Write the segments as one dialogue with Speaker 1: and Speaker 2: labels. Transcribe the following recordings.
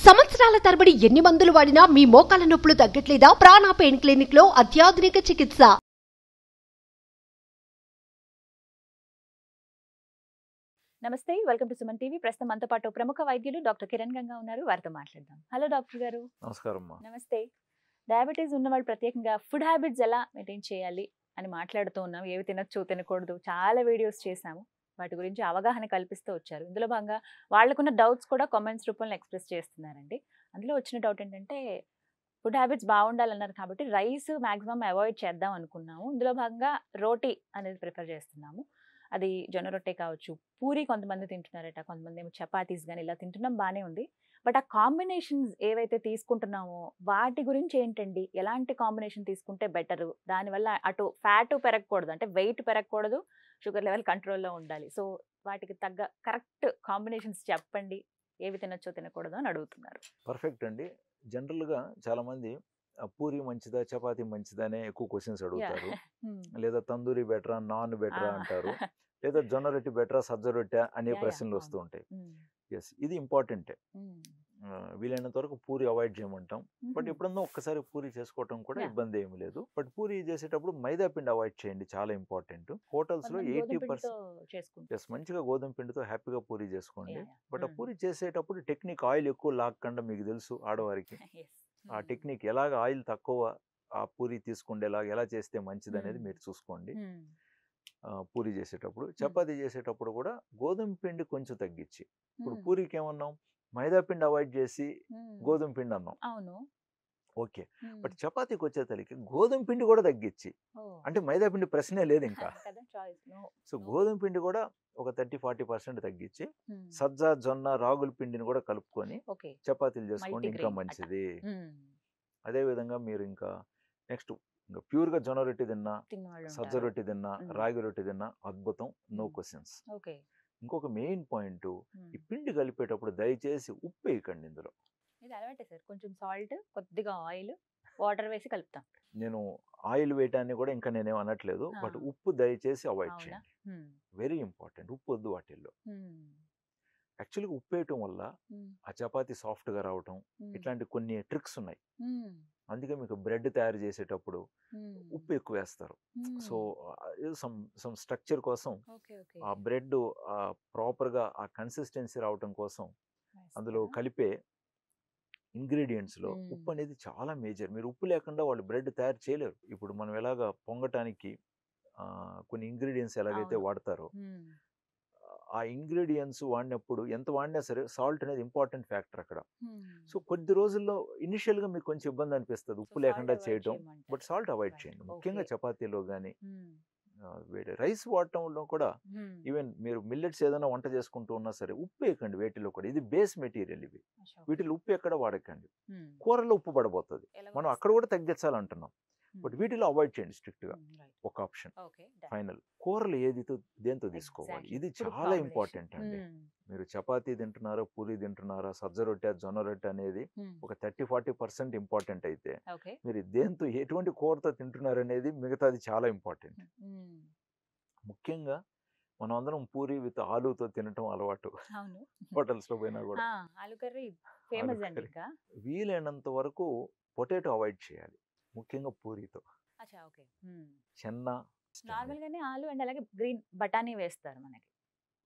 Speaker 1: సంవత్సరాల తరబడి ఎన్ని మందులు వాడినా మీ మోకాల నొప్పులు తగ్గట్లేదా? ప్రాణ పెయిన్ క్లినిక్ లో అత్యాధునిక చికిత్స.
Speaker 2: నమస్తే, వెల్కమ్ టు సుమన్ టీవీ. ప్రస్తుతం మనతో పాటు ప్రముఖ వైద్యులు డాక్టర్ కిరణ్ గంగా ఉన్నారు. వారితో మాట్లాడదాం. హలో డాక్టర్ గారు.
Speaker 3: నమస్కారం.
Speaker 2: నమస్తే. డయాబెటీస్ ఉన్న వాళ్ళు ప్రత్యేకంగా ఫుడ్ హ్యాబిట్స్ ఎలా మెయింటైన్ చేయాలి అని మాట్లాడుతూ ఉన్నాం. ఏవి తినొచ్చు తినకూడదు చాలా వీడియోస్ చేశాము. వాటి గురించి అవగాహన కల్పిస్తూ వచ్చారు. ఇందులో భాగంగా వాళ్ళకున్న డౌట్స్ కూడా కామెంట్స్ రూపంలో ఎక్స్ప్రెస్ చేస్తున్నారండి. అందులో వచ్చిన డౌట్ ఏంటంటే, ఫుడ్ హ్యాబిట్స్ బాగుండాలన్నారు కాబట్టి రైస్ మ్యాక్సిమం అవాయిడ్ చేద్దాం అనుకున్నాము. ఇందులో భాగంగా రోటీ అనేది ప్రిఫర్ చేస్తున్నాము. అది జొన్న రొట్టె కావచ్చు, పూరి కొంతమంది తింటున్నారట, కొంతమంది ఏమో చపాతీస్ కానీ ఇలా తింటున్నాం, బాగానే ఉంది. బట్ ఆ కాంబినేషన్స్ ఏవైతే తీసుకుంటున్నామో వాటి గురించి ఏంటండి? ఎలాంటి కాంబినేషన్ తీసుకుంటే బెటరు? దానివల్ల అటు ఫ్యాట్ పెరగకూడదు, అంటే వెయిట్ పెరగకూడదు, షుగర్ లెవెల్ కంట్రోల్లో ఉండాలి. సో వాటికి తగ్గ కరెక్ట్ కాంబినేషన్స్ చెప్పండి, ఏవి తినొచ్చో తినకూడదు అని అడుగుతున్నారు.
Speaker 3: పర్ఫెక్ట్ అండి. జనరల్గా చాలామంది పూరి మంచిదా, చపాతీ మంచిదా అనే ఎక్కువ క్వశ్చన్స్ అడుగుతారు. లేదా తందూరి బెటరా, నాన్ బెటరా అంటారు. లేదా జొన్న రొట్టె బెటరా, సజ్జ రొట్టె అనే ప్రశ్నలు వస్తూ ఉంటాయి. ఎస్, ఇది ఇంపార్టెంటే. వీలైనంత వరకు పూరి అవాయిడ్ చేయమంటాం. బట్ ఎప్పుడన్నా ఒక్కసారి పూరి చేసుకోవటం కూడా ఇబ్బంది ఏమి లేదు. బట్ పూరి చేసేటప్పుడు మైదా పిండి అవాయిడ్ చేయండి, చాలా ఇంపార్టెంట్. హోటల్స్ లో 80% ఎస్, మంచిగా గోధుమ పిండితో హ్యాపీగా పూరి చేసుకోండి. బట్ ఆ పూరి చేసేటప్పుడు టెక్నిక్, ఆయిల్ ఎక్కువ లాక్కుండా, మీకు తెలుసు ఆడవారికి ఆ టెక్నిక్, ఎలాగ ఆయిల్ తక్కువ ఆ పూరి తీసుకుండేలాగా ఎలా చేస్తే మంచిది అనేది మీరు చూసుకోండి. పూరి చేసేటప్పుడు, చపాతీ చేసేటప్పుడు కూడా గోధుమ పిండి కొంచెం తగ్గించి, ఇప్పుడు పూరికి ఏమన్నాం, మైదా పిండి అవాయిడ్ చేసి గోధుమ పిండి అన్నాం.
Speaker 2: అవును,
Speaker 3: ఓకే. బట్ చపాతీకి వచ్చేసరికి గోధుమ పిండి కూడా తగ్గించి, అంటే మైదా పిండి ప్రశ్నే లేదు ఇంకా. సో గోధుమ పిండి కూడా ఒక 30-40% తగ్గించి, సజ్జ, జొన్న, రాగుల పిండిని కూడా కలుపుకొని చపాతీలు చేసుకోండి, ఇంకా మంచిది. అదే విధంగా మీరు ఇంకా నెక్స్ట్ ఇంకా ప్యూర్గా జొన్న రొట్టె తిన్నా, సజ్జ రొట్టె తిన్నా, రాగి రొట్టె తిన్నా అద్భుతం, నో క్వశ్చన్స్. ఇంకొక మెయిన్ పాయింట్, ఈ పిండి కలిపేటప్పుడు దయచేసి ఉప్పు వేయకండి ఇందులో.
Speaker 2: ఇది అలవాటే సార్, కొంచెం సాల్ట్, కొద్దిగా ఆయిల్, వాటర్ వేసి కలుపుతాం.
Speaker 3: నేను ఆయిల్ వేయటాన్ని కూడా ఇంకా నేనేం అనట్లేదు, బట్ ఉప్పు దయచేసి అవాయిడ్ చేయండి. వెరీ ఇంపార్టెంట్, ఉప్పు వద్దు వాటిల్లో. యాక్చువల్గా ఉప్పు వేయటం వల్ల ఆ చపాతీ సాఫ్ట్గా రావటం, ఇట్లాంటి కొన్ని ట్రిక్స్ ఉన్నాయి. అందుకే మీకు బ్రెడ్ తయారు చేసేటప్పుడు ఉప్పు ఎక్కువ వేస్తారు. సో సమ్ స్ట్రక్చర్ కోసం, ఆ బ్రెడ్ ప్రాపర్గా ఆ కన్సిస్టెన్సీ రావటం కోసం అందులో కలిపే ఇంగ్రీడియంట్స్లో ఉప్పు అనేది చాలా మేజర్. మీరు ఉప్పు లేకుండా వాళ్ళు బ్రెడ్ తయారు చేయలేరు. ఇప్పుడు మనం ఎలాగ పొంగటానికి కొన్ని ఇంగ్రీడియంట్స్ ఎలాగైతే వాడతారో, ఆ ఇంగ్రీడియంట్స్ వాడినప్పుడు ఎంత వాడినా సరే సాల్ట్ అనేది ఇంపార్టెంట్ ఫ్యాక్టర్ అక్కడ. సో కొద్ది రోజుల్లో ఇనిషియల్గా మీకు కొంచెం ఇబ్బంది అనిపిస్తుంది ఉప్పు లేకుండా చేయటం, బట్ సాల్ట్ అవాయిడ్ చేయండి. ముఖ్యంగా చపాతీలో కానీ వేడి రైస్ వాడటంలో కూడా, ఈవెన్ మీరు మిల్లెట్స్ ఏదైనా వంట చేసుకుంటూ ఉన్నా సరే ఉప్పు వేయకండి వేటిలో కూడా. ఇది బేస్ మెటీరియల్, ఇవి వీటిలో ఉప్పు ఎక్కడ వాడకండి. కూరలో ఉప్పు పడబోతుంది, మనం అక్కడ కూడా తగ్గించాలంటున్నాం. బట్ వీటిలో అవాయిడ్ చేయండి స్ట్రిక్ట్గా. ఒక ఆప్షన్ ఫైనల్, కూరలు దేంతో తీసుకోవాలి, ఇది చాలా ఇంపార్టెంట్ అండి. మీరు చపాతీ తింటున్నారా, పూరి తింటున్నారా, సజ్జ రొట్టె, జొన్న రొట్టె అనేది ఒక 30-40% ఇంపార్టెంట్ అయితే, మీరు దేంతో ఎటువంటి కూరతో తింటున్నారు అనేది మిగతాది చాలా ఇంపార్టెంట్. ముఖ్యంగా మనం అందరం పూరి విత్ ఆలూతో తినటం అలవాటు, హోటల్స్ లో పోయినా కూడా. వీలైనంత వరకు పొటాటో అవాయిడ్ చేయాలి, ముఖ్యంగా పూరితో. చెన్న
Speaker 2: నార్మల్ గానే ఆలు అండ్ అలాగే గ్రీన్ బఠానీ వేస్తారు మనకి.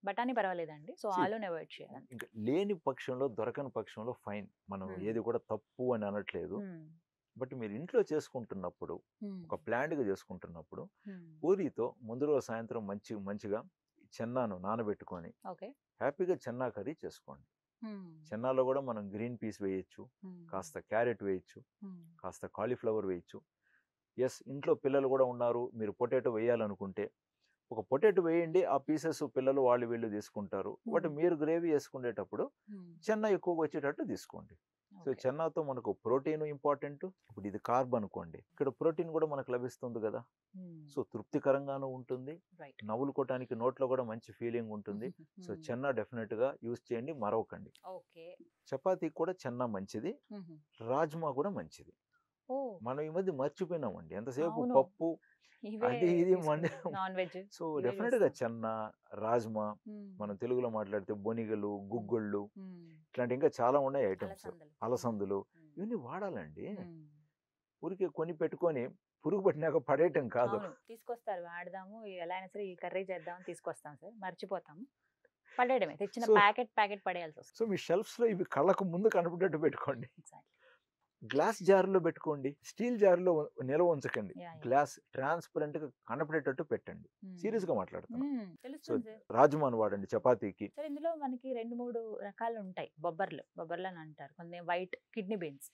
Speaker 2: బఠానీ పర్వాలేదండి, సో ఆలుని అవాయిడ్ చేయాలి.
Speaker 3: ఇంకా లేని పక్షంలో, దొరకని పక్షంలో ఫైన్, మనం ఏది కూడా తప్పు అని అనట్లేదు. బట్ మీరు ఇంట్లో చేసుకుంటున్నప్పుడు, ఒక ప్లాంట్గా చేసుకుంటున్నప్పుడు, పూరితో ముందు రోజు సాయంత్రం మంచిగా చెన్నాను నానబెట్టుకొని హ్యాపీగా చెన్నా కర్రీ చేసుకోండి. చెన్నాలో కూడా మనం గ్రీన్ పీస్ వేయచ్చు, కాస్త క్యారెట్ వేయచ్చు, కాస్త కాలీఫ్లవర్ వేయచ్చు. ఎస్, ఇంట్లో పిల్లలు కూడా ఉన్నారు, మీరు పొటాటో వేయాలనుకుంటే ఒక పొటాటో వేయండి, ఆ పీసెస్ పిల్లలు వాళ్ళు వీళ్ళు తీసుకుంటారు. బట్ మీరు గ్రేవీ వేసుకునేటప్పుడు చెన్నా ఎక్కువగా వచ్చేటట్టు తీసుకోండి. సో చెన్నాతో మనకు ప్రోటీన్ ఇంపార్టెంట్. ఇప్పుడు ఇది కార్బ్ అనుకోండి, ఇక్కడ ప్రోటీన్ కూడా మనకు లభిస్తుంది కదా. సో తృప్తికరంగానూ ఉంటుంది, నవ్వులుకోవటానికి నోట్లో కూడా మంచి ఫీలింగ్ ఉంటుంది. సో చెన్నా డెఫినెట్గా యూజ్ చేయండి, మరవకండి. చపాతీ కూడా చెన్నా మంచిది, రాజ్మా కూడా మంచిది. మనం ఈ మధ్య మర్చిపోయినామండి, ఎంతసేపు పప్పు అది ఇది సో డెఫినెట్ గా చెన్న, రాజ్మా, మనం తెలుగులో మాట్లాడితే బొనిగలు, గుగ్గుళ్ళు, ఇట్లాంటి ఇంకా చాలా ఉన్నాయి ఐటమ్స్.
Speaker 2: అలసందలు.
Speaker 3: అలసందులు
Speaker 2: ఉమ్.
Speaker 3: ఇవన్నీ వాడాలండి.
Speaker 2: ఉమ్.
Speaker 3: ఊరికే కొని పెట్టుకొని పురుగు పట్టినాక పడేయటం కాదు.
Speaker 2: అవును, తీసుకొస్తారు, వాడదాము ఎలా అయినా సరే ఈ కర్రీ చేద్దాం తీసుకొస్తాం సార్, మర్చిపోతాము, పడేయడమే, తెచ్చిన
Speaker 3: సో
Speaker 2: ప్యాకెట్ పడేయాల్సి వస్తుంది.
Speaker 3: సో మీ షెల్ఫ్స్ లో ఇవి కళ్ళకు ముందు కనపడేట్టు పెట్టుకోండి.
Speaker 2: Exactly.
Speaker 3: గ్లాస్ జార్లో పెట్టుకోండి, స్టీల్ జార్లో నిల్వ ఉంచకండి.
Speaker 2: Yeah, yeah.
Speaker 3: గ్లాస్ ట్రాన్స్పరెంట్ గా కనపడేటట్టు పెట్టండి.
Speaker 2: ఉమ్.
Speaker 3: సీరియస్ గా మాట్లాడుతున్నా. సో
Speaker 2: తెలుస్తుంది సార్.
Speaker 3: రాజ్మాను వాడండి చపాతీకి.
Speaker 2: సార్ ఇందులో మనకి 2-3 రకాలు ఉంటాయి, బొబ్బర్లు అని అంటారు, కొన్ని white kidney beans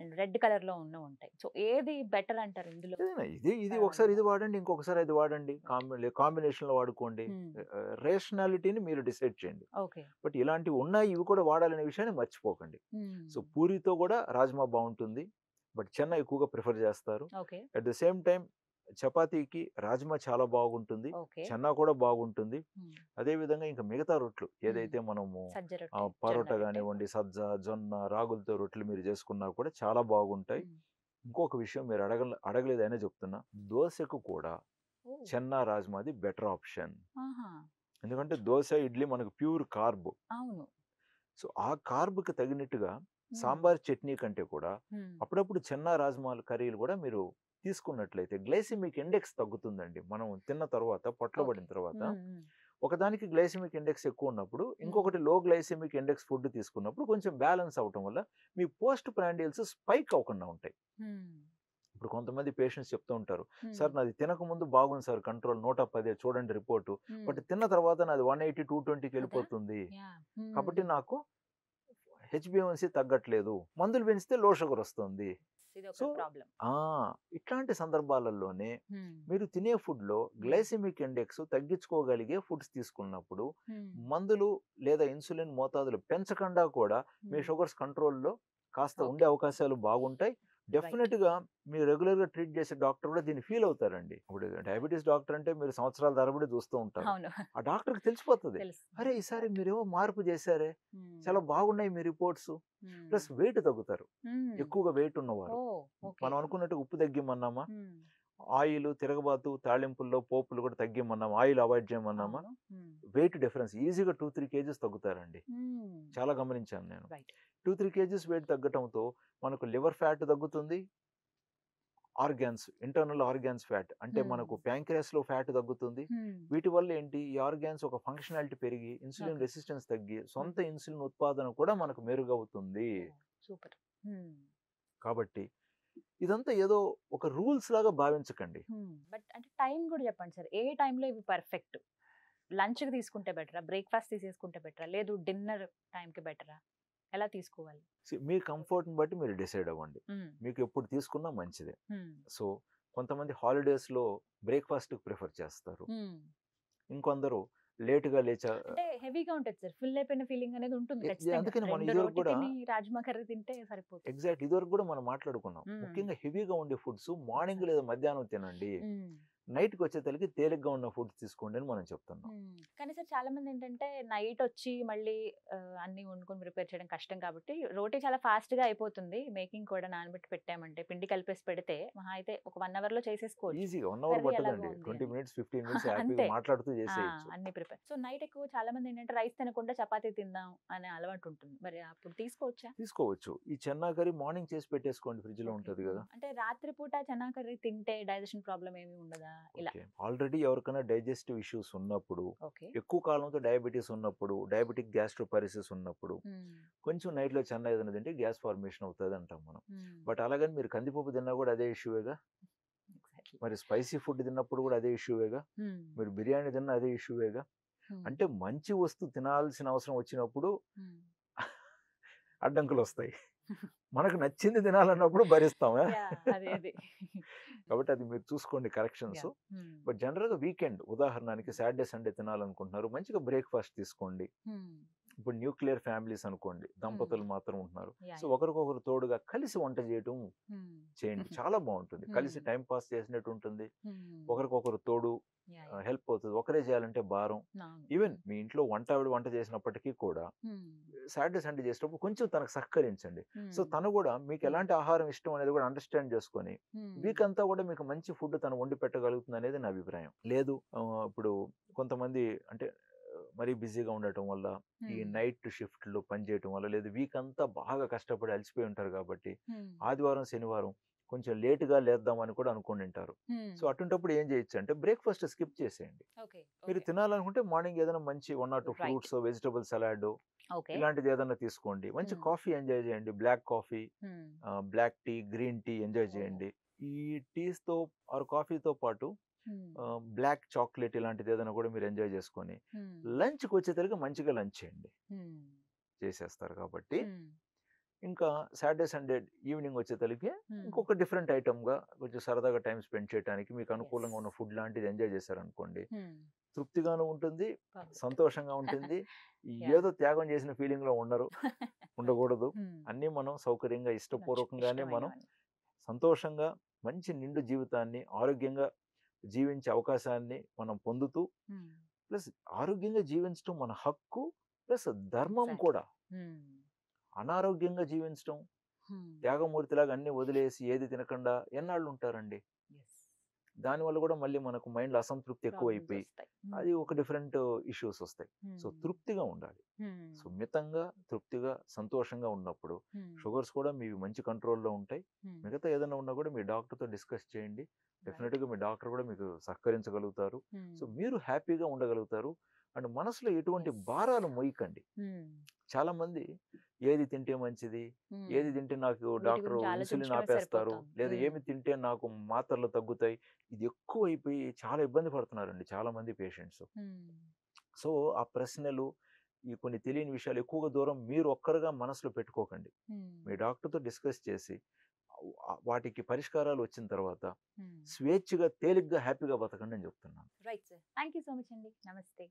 Speaker 2: and red colour లో ఉంటాయి. సో ఏది బెటర్ అంటారు ఇందులో?
Speaker 3: ఏదైనా ఇది ఒకసారి ఇది వాడండి, ఇంకొకసారి ఇది వాడండి, కాంబినేషన్ లో వాడుకోండి. రేషనాలిటీని మీరు డిసైడ్ చేయండి.
Speaker 2: ఓకే.
Speaker 3: బట్ ఇలాంటివి ఉన్నాయి, ఇవి కూడా వాడాలనే విషయాన్ని మర్చిపోకండి. సో పూరితో కూడా రాజ్మా బాగుంటుంది, బట్ చెన్న ఎక్కువగా ప్రిఫర్ చేస్తారు.
Speaker 2: Okay.
Speaker 3: At the same time చపాతీకి రాజ్మా చాలా బాగుంటుంది,
Speaker 2: ఓకే.
Speaker 3: చెన్నా కూడా బాగుంటుంది. అదే విధంగా ఇంకా మిగతా రొట్లు ఏదైతే మనము
Speaker 2: సజ్జ రొట్టె,
Speaker 3: పరోటా
Speaker 2: జొన్న రొట్టె.
Speaker 3: కానివ్వండి, సజ్జ, జొన్న, రాగులతో రొట్టెలు మీరు చేసుకున్నా కూడా చాలా బాగుంటాయి. ఇంకొక విషయం మీరు అడగలేదనే చెప్తున్నా, దోశకు కూడా
Speaker 2: ఓ.
Speaker 3: చెన్నా రాజ్మాది బెటర్ ఆప్షన్.
Speaker 2: ఆహా.
Speaker 3: ఎందుకంటే దోశ, ఇడ్లీ మనకు ప్యూర్ కార్బ్.
Speaker 2: అవును.
Speaker 3: సో ఆ కార్బ్కి తగినట్టుగా
Speaker 2: ఉమ్.
Speaker 3: సాంబార్ చట్నీ కంటే కూడా
Speaker 2: ఉమ్.
Speaker 3: అప్పుడప్పుడు చెన్నా రాజ్మాల కర్రీలు కూడా మీరు తీసుకున్నట్లయితే గ్లైసిమిక్ ఇండెక్స్ తగ్గుతుందండి. మనం తిన్న తర్వాత, పొట్ల పడిన తర్వాత
Speaker 2: ఉమ్, ఉమ్.
Speaker 3: ఒకదానికి గ్లైసిమిక్ ఇండెక్స్ ఎక్కువ ఉన్నప్పుడు ఇంకొకటి లో గ్లైసిమిక్ ఇండెక్స్ ఫుడ్ తీసుకున్నప్పుడు కొంచెం బ్యాలెన్స్ అవటం వల్ల మీ పోస్ట్ ప్రాండియల్స్ స్పైక్ అవ్వకుండా ఉంటాయి.
Speaker 2: ఉమ్.
Speaker 3: ఇప్పుడు కొంతమంది పేషెంట్స్ చెప్తూ ఉంటారు,
Speaker 2: ఉమ్.
Speaker 3: సార్ నాది తినక ముందు బాగుంది సార్, కంట్రోల్ 110 చూడండి రిపోర్టు,
Speaker 2: ఉమ్.
Speaker 3: బట్ తిన్న తర్వాత నాది 180, 220కి వెళ్ళిపోతుంది,
Speaker 2: యా. ఉమ్.
Speaker 3: కాబట్టి నాకు హెచ్బిఎన్సీ తగ్గట్లేదు, మందులు పెంచితే లో షుగర్ వస్తుంది.
Speaker 2: ఇది ఒక
Speaker 3: సో
Speaker 2: ప్రాబ్లం.
Speaker 3: ఇట్లాంటి సందర్భాలలోనే మీరు తినే food low glycemic index తగ్గించుకోగలిగే foods తీసుకున్నప్పుడు మందులు లేదా ఇన్సులిన్ మోతాదులు పెంచకుండా కూడా మీ షుగర్స్ కంట్రోల్లో కాస్త ఉండే అవకాశాలు బాగుంటాయి. డెఫినెట్ గా మీరు రెగ్యులర్ గా ట్రీట్ చేసే డాక్టర్ కూడా దీన్ని ఫీల్ అవుతారండి. ఇప్పుడు డయాబెటీస్ డాక్టర్ అంటే మీరు సంవత్సరాల తరబడి చూస్తూ ఉంటారు,
Speaker 2: అవును,
Speaker 3: ఆ డాక్టర్ కి తెలిసిపోతుంది,
Speaker 2: తెలుసు.
Speaker 3: అరే ఈసారి మీరేమో మార్పు చేశారే, చాలా బాగున్నాయి మీ రిపోర్ట్స్. ప్లస్ వెయిట్ తగ్గుతారు, ఎక్కువగా వెయిట్ ఉన్నవారు. మనం అనుకున్నట్టు ఉప్పు తగ్గిమన్నామా, ఆయిల్, తిరగబాతు, తాళింపుల్లో పోపులు కూడా తగ్గిమన్నామా, ఆయిల్ అవాయిడ్ చేయమన్నామా, వెయిట్ డిఫరెన్స్ ఈజీగా 2-3 కేజీస్ తగ్గుతారండి. చాలా గమనించాను నేను. 2-3 కేజీస్ వెయిట్ తగ్గటంతో మనకు లివర్ ఫ్యాట్ తగ్గుతుంది, ఆర్గాన్స్, ఇంటర్నల్ ఆర్గాన్స్ ఫ్యాట్ అంటే మనకు ప్యాంక్రియాస్ లో ఫ్యాట్ తగ్గుతుంది. వీటి వల్ల ఏంటి, ఈ ఆర్గాన్స్ ఒక ఫంక్షనాలిటీ పెరిగి ఇన్సులిన్ రెసిస్టెన్స్ తగ్గి సొంత ఇన్సులిన్ ఉత్పాదన కూడా మనకు మెరుగవుతుంది.
Speaker 2: సూపర్.
Speaker 3: కాబట్టి ఇదంతా ఏదో ఒక రూల్స్ లాగా భావించకండి.
Speaker 2: బట్ అంటే టైం కూడా చెప్పండి సార్, ఏ టైంలో ఇవి పర్ఫెక్ట్? లంచ్ కి తీసుకుంటే బెటరా, బ్రేక్ఫాస్ట్ తీసేసుకుంటే బెటరా, లేదు డిన్నర్ టైంకి బెటరా? ఎలా తీసుకోవాలి?
Speaker 3: మీ కంఫర్ట్ని బట్టి మీరు డిసైడ్ అవ్వండి, మీకు ఎప్పుడు తీసుకున్నా మంచిదే. సో కొంతమంది హాలిడేస్లో బ్రేక్ఫాస్ట్కి ప్రిఫర్ చేస్తారు, ఇంకొందరు లేటుగా లేచా,
Speaker 2: అంటే హెవీగా ఉంటుంది సార్, ఫుల్ అయిపోయిన ఫీలింగ్ అనేది ఉంటుంది.
Speaker 3: అందుకని మనం ఇదివరకు కూడా
Speaker 2: రాజ్మా కర్రీ తింటే సరిపోతుంది.
Speaker 3: ఎగ్జాక్ట్ ఇదివరకు కూడా మనం మాట్లాడుకున్నాం, ముఖ్యంగా హెవీగా ఉండే ఫుడ్స్ మార్నింగ్ లేదా మధ్యాహ్నం తినండి, నైట్కి వచ్చేసరికి తేలిగ్గా ఉన్న ఫుడ్స్ తీసుకోండి అని మనం చెప్తున్నాం.
Speaker 2: కానీ సార్ చాలా మంది ఏంటంటే నైట్ వచ్చి మళ్ళీ అన్ని వండుకొని ప్రిపేర్ చేయడం కష్టం కాబట్టి రోటీ చాలా ఫాస్ట్ గా అయిపోతుంది, మేకింగ్ కూడా నానబెట్టి పెట్టామంటే, పిండి కలిపేసి పెడితే మహా అయితే ఒక 1 hour లో చేసేసుకోవచ్చు.
Speaker 3: ఈజీగా 1 hour పట్టదండి, 20 minutes 15 minutes హ్యాపీగా మాట్లాడుతూ చేసేయచ్చు
Speaker 2: అన్ని ప్రిపేర్. సో నైట్ ఎక్కువ చాలా మంది ఏంటంటే రైస్ తినకుండా చపాతీ తిందాం అనే అలవాటు ఉంటుంది, మరి అప్పుడు తీసుకోవచ్చా?
Speaker 3: తీసుకోవచ్చు. ఈ చెన్నా కర్రీ మార్నింగ్ చేసి పెట్టేసుకోండి, ఫ్రిడ్జ్ లో ఉంటది కదా.
Speaker 2: అంటే రాత్రి పూట చెన్నా కర్రీ తింటే డైజెషన్ ప్రాబ్లం ఏమి ఉండదా? ఇలా
Speaker 3: ఆల్రెడీ ఎవరికైనా డైజెస్టివ్ ఇష్యూస్ ఉన్నప్పుడు, ఎక్కువ కాలంతో డయాబెటీస్ ఉన్నప్పుడు, డయాబెటిక్ గ్యాస్ట్రోపారిసిస్ ఉన్నప్పుడు కొంచెం నైట్ లో చెన్నా ఏదైనా తింటే గ్యాస్ ఫార్మేషన్ అవుతుంది అంటాం మనం. బట్ అలాగని మీరు కందిపప్పు తిన్నా కూడా అదే ఇష్యూవేగా, మరి స్పైసీ ఫుడ్ తిన్నప్పుడు కూడా అదే ఇష్యూవేగా, మీరు బిర్యానీ తిన్నా అదే ఇష్యూవేగా. అంటే మంచి వస్తువు తినాల్సిన అవసరం వచ్చినప్పుడు అడ్డంకులు వస్తాయి, మనకు నచ్చింది తినాలన్నప్పుడు భరిస్తాం. కాబట్టి అది మీరు చూసుకోండి కరెక్షన్స్. బట్ జనరల్గా వీకెండ్, ఉదాహరణకి సాటర్డే సండే తినాలనుకుంటున్నారు, మంచిగా బ్రేక్ఫాస్ట్ తీసుకోండి. ఇప్పుడు న్యూక్లియర్ ఫ్యామిలీస్ అనుకోండి, దంపతులు మాత్రం ఉంటున్నారు, సో ఒకరికొకరు తోడుగా కలిసి వంట చేయటం చేయండి, చాలా బాగుంటుంది. కలిసి టైం పాస్ చేసినట్టు ఉంటుంది, ఒకరికొకరు తోడు హెల్ప్ అవుతుంది. ఒకరే చేయాలంటే భారం. ఈవెన్ మీ ఇంట్లో వంట చేసినప్పటికీ కూడా సాటర్డే సండే చేసినప్పుడు కొంచెం తనకు సహకరించండి. సో తను కూడా మీకు ఎలాంటి ఆహారం ఇష్టం అనేది కూడా అండర్స్టాండ్ చేసుకొని వీక్ అంతా కూడా మీకు మంచి ఫుడ్ తను వండి పెట్టగలుగుతుంది అనేది నా అభిప్రాయం. లేదు ఇప్పుడు కొంతమంది అంటే మరీ బిజీగా ఉండటం వల్ల, ఈ నైట్ షిఫ్ట్లు పనిచేయటం వల్ల, లేదా వీక్ అంతా బాగా కష్టపడి అలసిపోయి ఉంటారు కాబట్టి ఆదివారం శనివారం కొంచెం లేటుగా లేద్దామని కూడా అనుకుని ఉంటారు. సో అటువంటిప్పుడు ఏం చేయొచ్చు అంటే బ్రేక్ఫాస్ట్ స్కిప్ చేసేయండి. మీరు తినాలనుకుంటే మార్నింగ్ ఏదైనా మంచి 1 or 2 ఫ్రూట్స్, వెజిటబుల్ సలాడ్ ఇలాంటిది ఏదైనా తీసుకోండి. మంచి కాఫీ ఎంజాయ్ చేయండి, black coffee, black tea, green tea enjoy చేయండి. ఈ టీస్ తో ఆర్ కాఫీతో పాటు బ్లాక్ చాక్లెట్ ఇలాంటిది ఏదైనా కూడా మీరు ఎంజాయ్ చేసుకొని లంచ్కి వచ్చేసరికి మంచిగా లంచ్ చేయండి, చేసేస్తారు కాబట్టి ఇంకా సాటర్డే సండే ఈవినింగ్ వచ్చేసరికి ఇంకొక డిఫరెంట్ ఐటమ్గా కొంచెం సరదాగా టైం స్పెండ్ చేయడానికి మీకు అనుకూలంగా ఉన్న ఫుడ్ లాంటిది ఎంజాయ్ చేశారనుకోండి, తృప్తిగాను ఉంటుంది, సంతోషంగా ఉంటుంది. ఏదో త్యాగం చేసిన ఫీలింగ్ లో ఉండకూడదు. అన్నీ మనం సౌకర్యంగా ఇష్టపూర్వకంగానే మనం సంతోషంగా మంచి నిండు జీవితాన్ని ఆరోగ్యంగా జీవించే అవకాశాన్ని మనం పొందుతూ, ప్లస్ ఆరోగ్యంగా జీవించడం మన హక్కు ప్లస్ ధర్మం కూడా. అనారోగ్యంగా జీవించడం, త్యాగమూర్తిలాగా అన్ని వదిలేసి ఏది తినకుండా ఎన్నాళ్ళు ఉంటారండి? దానివల్ల కూడా మళ్ళీ మనకు మైండ్ లో అసంతృప్తి ఎక్కువైపోయి అది ఒక డిఫరెంట్ ఇష్యూస్ వస్తాయి. సో తృప్తిగా ఉండాలి, సున్నితంగా తృప్తిగా సంతోషంగా ఉన్నప్పుడు షుగర్స్ కూడా మీ మంచి కంట్రోల్లో ఉంటాయి. మిగతా ఏదైనా ఉన్నా కూడా మీ డాక్టర్తో డిస్కస్ చేయండి, డెఫినెట్గా మీ డాక్టర్ కూడా మీకు సహకరించగలుగుతారు. సో మీరు హ్యాపీగా ఉండగలుగుతారు. అండ్ మనసులో ఎటువంటి భారాలు మోయకండి. చాలా మంది ఏది తింటే మంచిది, ఏది తింటే నాకు డాక్టర్ ఇన్సులిన్ ఆపేస్తారు, లేదా ఏమి తింటే నాకు మాత్రలు తగ్గుతాయి, ఇది ఎక్కువ అయిపోయి చాలా ఇబ్బంది పడుతున్నారండి చాలా మంది పేషెంట్స్. సో ఆ ప్రశ్నలు, ఈ కొన్ని తెలియని విషయాలు ఎక్కువగా దూరం మీరు ఒక్కరుగా మనసులో పెట్టుకోకండి. మీ డాక్టర్తో డిస్కస్ చేసి వాటికి పరిష్కారాలు వచ్చిన తర్వాత స్వేచ్ఛగా తేలిగ్గా హ్యాపీగా బతకండి అని చెప్తున్నాను.
Speaker 2: Right sir, thank you so much అండి. నమస్తే.